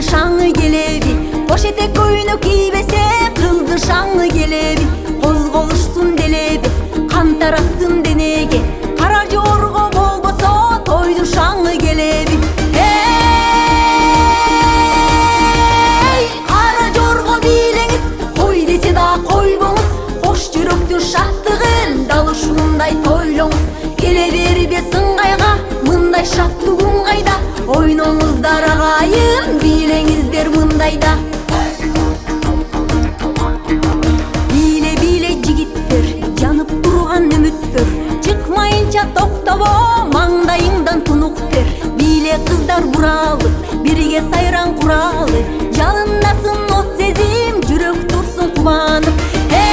шаңы келеби, кош этек көйнөк кийбесе кызды шаңы келеби, козголушсун делеби, кан тарасын денеге, кара жорго болбосо тойду шаңы келеби. Эй, кара жорго бийлеңиз, кой десе да койбоңуз, кош жүрөктүн шаттыгын дал ушундай тойлоңуз. Келе бербе сыңгайга, мындай шаттыгың кайда, ойноңуздар агайын, бийлеңиздер мындайда. Бийле жигиттер, жанып турган үмүттөр, чыкмайынча токтобо, маңдайыңдан тунук тер. Бийле кыздар буралы, бирге сайран куралы, жалындасын от сезим, жүрөк турсун кубанып. Эй,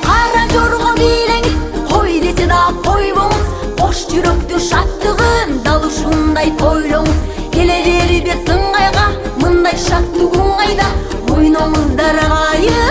кара жорго бийлеңиз, кой десе да койбоңуз, кош жүрөктүн шаттыгын дал ушундай тойлоңуз. Келе бербе сыңгайга, мындай шаттыгың кайда, ойноңуздар агайын.